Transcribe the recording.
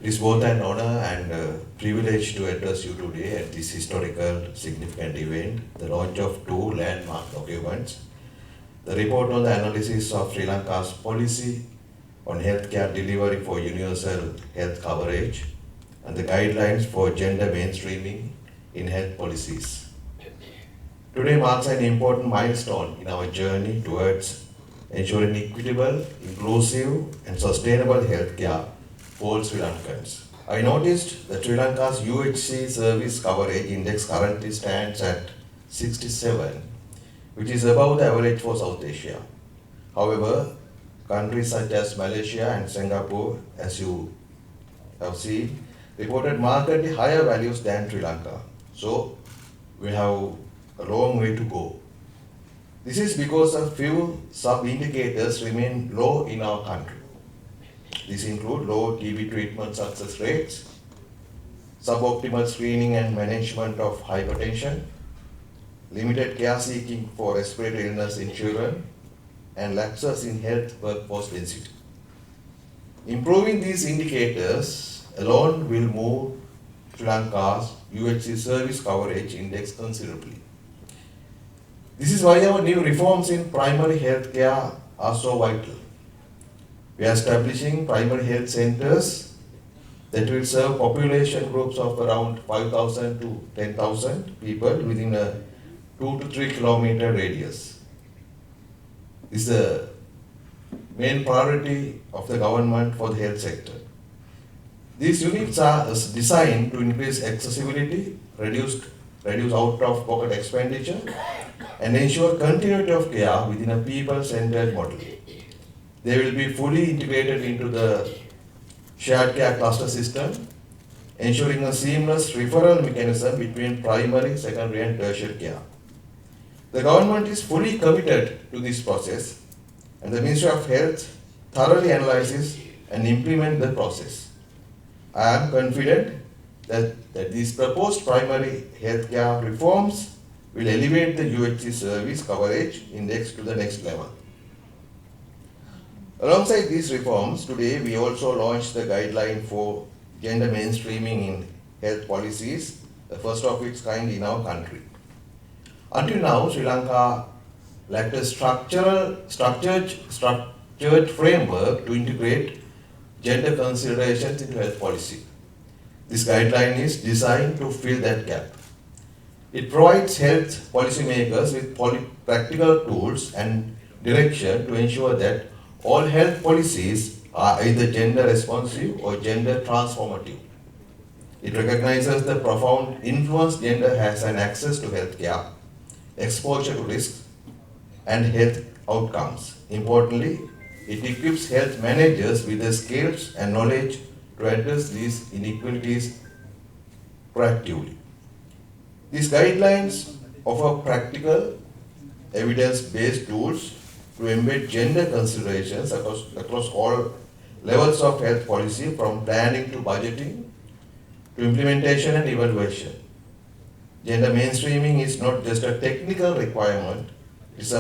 It is both an honor and a privilege to address you today at this historical significant event, the launch of two landmark documents, the report on the analysis of Sri Lanka's policy on healthcare delivery for universal health coverage, and the guidelines for gender mainstreaming in health policies. Today marks an important milestone in our journey towards ensuring equitable, inclusive, and sustainable healthcare for all Sri Lankans. I noticed that Sri Lanka's UHC service coverage index currently stands at 67, which is above the average for South Asia. However, countries such as Malaysia and Singapore, as you have seen, reported markedly higher values than Sri Lanka. So, we have a long way to go. This is because a few sub-indicators remain low in our country. These include low TB treatment success rates, suboptimal screening and management of hypertension, limited care seeking for respiratory illness in children, and lapses in health workforce density. Improving these indicators alone will move Sri Lanka's UHC service coverage index considerably. This is why our new reforms in primary health care are so vital. We are establishing primary health centers that will serve population groups of around 5,000 to 10,000 people within a 2 to 3 kilometer radius. This is the main priority of the government for the health sector. These units are designed to increase accessibility, reduce out-of-pocket expenditure, and ensure continuity of care within a people-centered model. They will be fully integrated into the shared care cluster system, ensuring a seamless referral mechanism between primary, secondary, and tertiary care. The government is fully committed to this process, and the Ministry of Health thoroughly analyzes and implements the process. I am confident that these proposed primary healthcare reforms will elevate the UHC service coverage index to the next level. Alongside these reforms, today we also launched the guideline for gender mainstreaming in health policies, the first of its kind in our country. Until now, Sri Lanka lacked a structured framework to integrate gender considerations into health policy. This guideline is designed to fill that gap. It provides health policymakers with practical tools and direction to ensure that all health policies are either gender responsive or gender transformative. It recognizes the profound influence gender has on access to health care, exposure to risks, and health outcomes. Importantly, it equips health managers with the skills and knowledge to address these inequalities proactively. These guidelines offer practical, evidence-based tools to embed gender considerations across all levels of health policy, from planning to budgeting to implementation and evaluation. Gender mainstreaming is not just a technical requirement, it's a